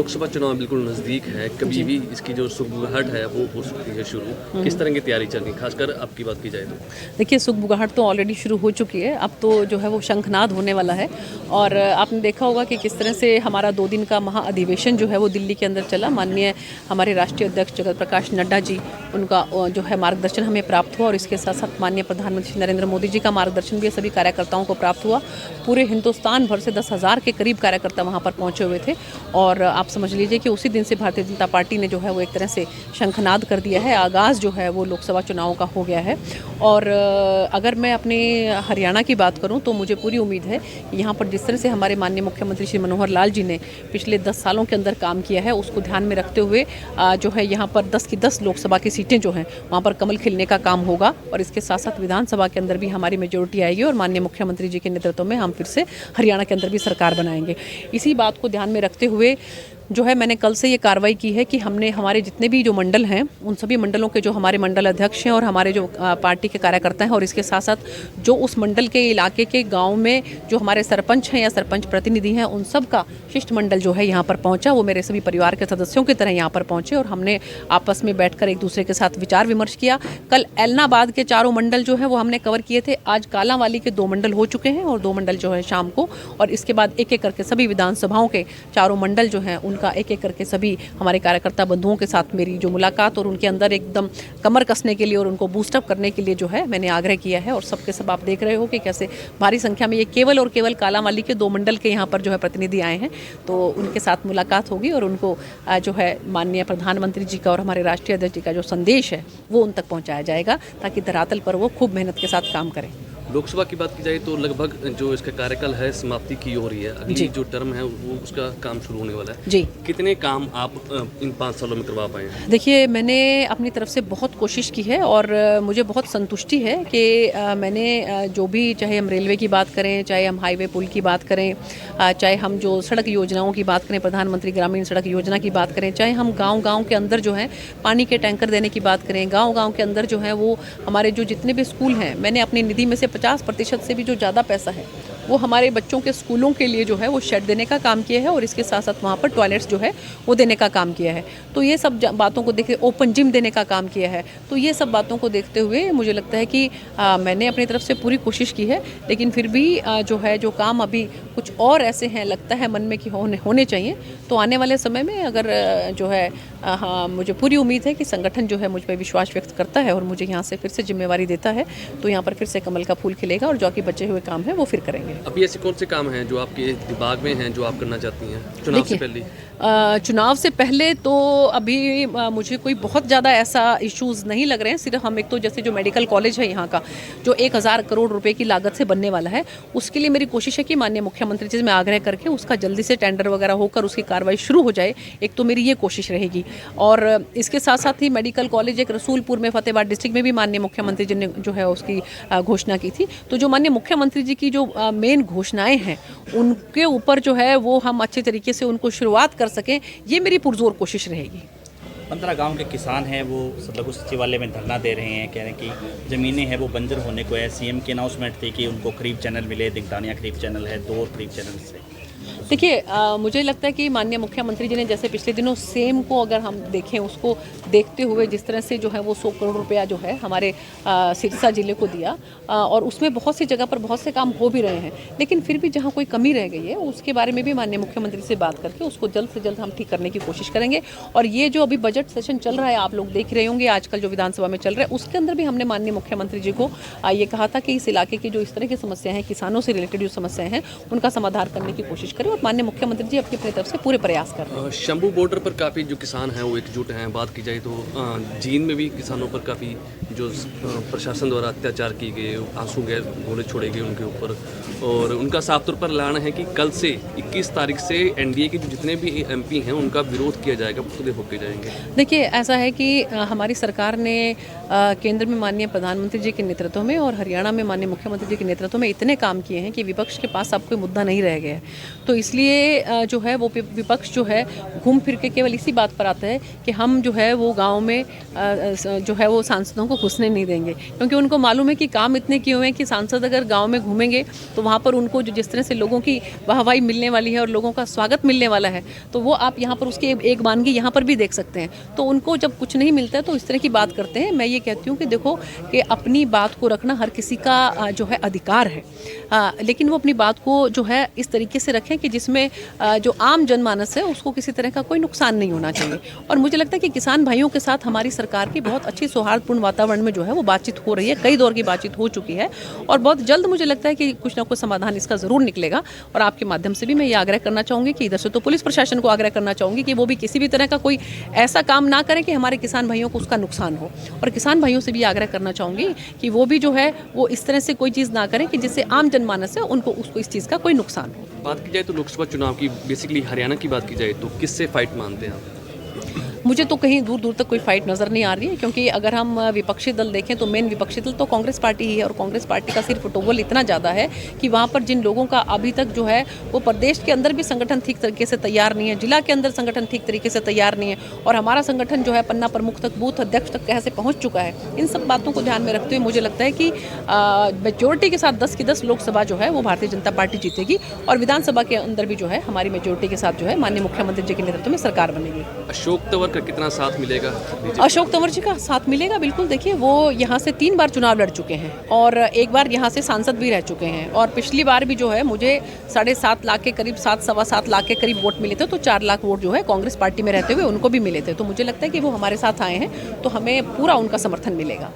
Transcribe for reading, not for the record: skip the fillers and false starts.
लोकसभा चुनाव बिल्कुल नज़दीक है, कभी भी इसकी जो सुगबुगाहट है वो हो सकती है शुरू। किस तरह की तैयारी चल रही है, खासकर आपकी बात की जाए तो? देखिए, सुगबुगाहट तो ऑलरेडी शुरू हो चुकी है। अब तो जो है वो शंखनाद होने वाला है। और आपने देखा होगा कि किस तरह से हमारा 2 दिन का महाअधिवेशन जो है वो दिल्ली के अंदर चला। माननीय हमारे राष्ट्रीय अध्यक्ष जगत प्रकाश नड्डा जी, उनका जो है मार्गदर्शन हमें प्राप्त हुआ, और इसके साथ साथ माननीय प्रधानमंत्री नरेंद्र मोदी जी का मार्गदर्शन भी सभी कार्यकर्ताओं को प्राप्त हुआ। पूरे हिंदुस्तान भर से 10,000 के करीब कार्यकर्ता वहाँ पर पहुँचे हुए थे। और आप समझ लीजिए कि उसी दिन से भारतीय जनता पार्टी ने जो है वो एक तरह से शंखनाद कर दिया है। आगाज़ जो है वो लोकसभा चुनाव का हो गया है। और अगर मैं अपने हरियाणा की बात करूं तो मुझे पूरी उम्मीद है कि यहाँ पर जिस तरह से हमारे माननीय मुख्यमंत्री श्री मनोहर लाल जी ने पिछले 10 सालों के अंदर काम किया है, उसको ध्यान में रखते हुए जो है यहाँ पर 10 की 10 लोकसभा की सीटें जो हैं वहाँ पर कमल खिलने का काम होगा। और इसके साथ साथ विधानसभा के अंदर भी हमारी मेजोरिटी आएगी और माननीय मुख्यमंत्री जी के नेतृत्व में हम फिर से हरियाणा के अंदर भी सरकार बनाएंगे। इसी बात को ध्यान में रखते हुए जो है मैंने कल से ये कार्रवाई की है कि हमने हमारे जितने भी जो मंडल हैं उन सभी मंडलों के जो हमारे मंडल अध्यक्ष हैं और हमारे जो पार्टी के कार्यकर्ता हैं, और इसके साथ साथ जो उस मंडल के इलाके के गांव में जो हमारे सरपंच हैं या सरपंच प्रतिनिधि हैं, उन सब का शिष्टमंडल जो है यहाँ पर पहुँचा। वो मेरे सभी परिवार के सदस्यों की तरह यहाँ पर पहुँचे और हमने आपस में बैठकर एक दूसरे के साथ विचार विमर्श किया। कल एलनाबाद के 4 मंडल जो है वो हमने कवर किए थे। आज कालांवाली के 2 मंडल हो चुके हैं और 2 मंडल जो है शाम को, और इसके बाद एक एक करके सभी विधानसभाओं के 4 मंडल जो हैं उनका एक एक करके सभी हमारे कार्यकर्ता बंधुओं के साथ मेरी जो मुलाकात और उनके अंदर एकदम कमर कसने के लिए और उनको बूस्टअप करने के लिए जो है मैंने आग्रह किया है। और सबके सब आप देख रहे हो कि कैसे भारी संख्या में ये केवल और केवल कालांवाली के 2 मंडल के यहाँ पर जो है प्रतिनिधि आए हैं। तो उनके साथ मुलाकात होगी और उनको जो है माननीय प्रधानमंत्री जी का और हमारे राष्ट्रीय अध्यक्ष जी का जो संदेश है वो उन तक पहुँचाया जाएगा, ताकि धरातल पर वो खूब मेहनत के साथ काम करें। लोकसभा की बात की जाए तो लगभग जो इसका कार्यकाल है समाप्ति की हो रही है। अगली जो टर्म है वो उसका काम शुरू होने वाला है। जी, कितने काम आप इन 5 सालों में करवा पाए हैं? देखिए, मैंने अपनी तरफ से बहुत कोशिश की है और मुझे बहुत संतुष्टि है कि मैंने जो भी, चाहे हम रेलवे की बात करें, चाहे हम हाईवे पुल की बात करें, चाहे हम जो सड़क योजनाओं की बात करें, प्रधानमंत्री ग्रामीण सड़क योजना की बात करें, चाहे हम गांव-गांव के अंदर जो है पानी के टैंकर देने की बात करें, गांव-गांव के अंदर जो है वो हमारे जो जितने भी स्कूल हैं, मैंने अपनी निधि में से 50% से भी जो ज़्यादा पैसा है वो हमारे बच्चों के स्कूलों के लिए जो है वो शेड देने का काम किया है, और इसके साथ साथ वहाँ पर टॉयलेट्स जो है वो देने का काम किया है। तो ये सब बातों को देखते, ओपन जिम देने का काम किया है। तो ये सब बातों को देखते हुए मुझे लगता है कि मैंने अपनी तरफ से पूरी कोशिश की है, लेकिन फिर भी जो है जो काम अभी कुछ और ऐसे हैं, लगता है मन में कि होने चाहिए। तो आने वाले समय में अगर जो है हाँ, मुझे पूरी उम्मीद है कि संगठन जो है मुझ पर विश्वास व्यक्त करता है और मुझे यहाँ से फिर से जिम्मेवारी देता है, तो यहाँ पर फिर से कमल का फूल खिलेगा और जो कि बचे हुए काम है वो फिर करेंगे। अभी ऐसे कौन से काम हैं जो आपके दिमाग में हैं जो आप करना चाहती हैं चुनाव से पहले? चुनाव से पहले तो अभी मुझे कोई बहुत ज़्यादा ऐसा इश्यूज़ नहीं लग रहे हैं। सिर्फ हम एक तो जैसे जो मेडिकल कॉलेज है यहाँ का, जो 1,000 करोड़ रुपए की लागत से बनने वाला है, उसके लिए मेरी कोशिश है कि माननीय मुख्यमंत्री जी से मैं आग्रह करके उसका जल्दी से टेंडर वगैरह होकर उसकी कार्रवाई शुरू हो जाए। एक तो मेरी ये कोशिश रहेगी। और इसके साथ साथ ही मेडिकल कॉलेज एक रसूलपुर में, फतेहाबाद डिस्ट्रिक्ट में भी माननीय मुख्यमंत्री जी ने जो है उसकी घोषणा की थी। तो जो माननीय मुख्यमंत्री जी की जो मेन घोषणाएँ हैं उनके ऊपर जो है वो हम अच्छे तरीके से उनको शुरुआत कर सकें, ये मेरी पुरजोर कोशिश रहेगी। 15 गांव के किसान हैं वो मतलब उस सचिवालय में धरना दे रहे हैं, कह रहे हैं कि ज़मीनें हैं वो बंजर होने को है। सीएम की अनाउंसमेंट थी कि उनको खरीफ चैनल मिले, दिगदानिया खरीफ चैनल है, 2 और खरीफ चैनल से। देखिए, मुझे लगता है कि माननीय मुख्यमंत्री जी ने जैसे पिछले दिनों सेम को अगर हम देखें, उसको देखते हुए जिस तरह से जो है वो 100 करोड़ रुपया जो है हमारे सिरसा जिले को दिया, और उसमें बहुत सी जगह पर बहुत से काम हो भी रहे हैं, लेकिन फिर भी जहाँ कोई कमी रह गई है उसके बारे में भी माननीय मुख्यमंत्री से बात करके उसको जल्द से जल्द हम ठीक करने की कोशिश करेंगे। और ये जो अभी बजट सेशन चल रहा है, आप लोग देख रहे होंगे आजकल जो विधानसभा में चल रहा है, उसके अंदर भी हमने माननीय मुख्यमंत्री जी को ये कहा था कि इस इलाके की जो इस तरह की समस्याएं हैं, किसानों से रिलेटेड जो समस्याएं हैं, उनका समाधान करने की कोशिश करें, और माननीय मुख्यमंत्री जी अपनी तरफ से पूरे प्रयास कर रहे हैं। शंभू बॉर्डर पर काफ़ी जो किसान हैं वो एकजुट हैं। बात की जाए तो जींद में भी किसानों पर काफ़ी जो प्रशासन द्वारा अत्याचार किए गए, आंसू गैस गोले छोड़े गए उनके ऊपर, और उनका साफ तौर पर ऐलान है कि कल से 21 तारीख से एनडीए के जो जितने भी एमपी हैं उनका विरोध किया जाएगा, पुतले फूके जाएंगे। देखिए, ऐसा है कि हमारी सरकार ने केंद्र में माननीय प्रधानमंत्री जी के नेतृत्व में और हरियाणा में माननीय मुख्यमंत्री जी के नेतृत्व में इतने काम किए हैं कि विपक्ष के पास अब कोई मुद्दा नहीं रह गया है। तो इसलिए जो है वो विपक्ष जो है घूम फिर के केवल इसी बात पर आता है कि हम जो है वो गांव में जो है वो सांसदों को घुसने नहीं देंगे, क्योंकि उनको मालूम है कि काम इतने किए हुए हैं कि सांसद अगर गांव में घूमेंगे तो वहाँ पर उनको जो जिस तरह से लोगों की वाहवाही मिलने वाली है और लोगों का स्वागत मिलने वाला है, तो वो आप यहाँ पर उसके एक वानगी यहाँ पर भी देख सकते हैं। तो उनको जब कुछ नहीं मिलता है तो इस तरह की बात करते हैं। मैं ये कहती हूँ कि देखो कि अपनी बात को रखना हर किसी का जो है अधिकार है, लेकिन वो अपनी बात को जो है इस तरीके से रखें कि जिसमें जो आम जनमानस है उसको किसी तरह का कोई नुकसान नहीं होना चाहिए। और मुझे लगता है कि किसान भाइयों के साथ हमारी सरकार की बहुत अच्छी सौहार्दपूर्ण वातावरण में जो है वो बातचीत हो रही है, कई दौर की बातचीत हो चुकी है और बहुत जल्द मुझे लगता है कि कुछ ना कुछ समाधान इसका ज़रूर निकलेगा। और आपके माध्यम से भी मैं ये आग्रह करना चाहूँगी कि इधर से तो पुलिस प्रशासन को आग्रह करना चाहूँगी कि वो भी किसी भी तरह का कोई ऐसा काम ना करें कि हमारे किसान भाइयों को उसका नुकसान हो। और किसान भाइयों से भी आग्रह करना चाहूँगी कि वो भी जो है वो इस तरह से कोई चीज़ ना करें कि जिससे आम जनमानस है उनको उसको इस चीज़ का कोई नुकसान हो। बात की जाए तो लोकसभा चुनाव की, बेसिकली हरियाणा की बात की जाए तो किससे फाइट मानते हैं आप? मुझे तो कहीं दूर दूर तक कोई फाइट नज़र नहीं आ रही है, क्योंकि अगर हम विपक्षी दल देखें तो मेन विपक्षी दल तो कांग्रेस पार्टी ही है और कांग्रेस पार्टी का सिर्फ टोवल इतना ज़्यादा है कि वहाँ पर जिन लोगों का अभी तक जो है वो प्रदेश के अंदर भी संगठन ठीक तरीके से तैयार नहीं है, जिला के अंदर संगठन ठीक तरीके से तैयार नहीं है और हमारा संगठन जो है पन्ना प्रमुख तक, बूथ अध्यक्ष तक कैसे पहुँच चुका है। इन सब बातों को ध्यान में रखते हुए मुझे लगता है कि मेजोरिटी के साथ 10 की 10 लोकसभा जो है वो भारतीय जनता पार्टी जीतेगी और विधानसभा के अंदर भी जो है हमारी मेजोरिटी के साथ जो है माननीय मुख्यमंत्री जी के नेतृत्व में सरकार बनेगी। अशोक तंवर का कितना साथ मिलेगा? अशोक तंवर जी का साथ मिलेगा बिल्कुल। देखिए वो यहाँ से 3 बार चुनाव लड़ चुके हैं और एक बार यहाँ से सांसद भी रह चुके हैं और पिछली बार भी जो है मुझे 7.5 लाख के करीब 7-7.25 लाख के करीब वोट मिले थे, तो 4 लाख वोट जो है कांग्रेस पार्टी में रहते हुए उनको भी मिले थे। तो मुझे लगता है कि वो हमारे साथ आए हैं तो हमें पूरा उनका समर्थन मिलेगा।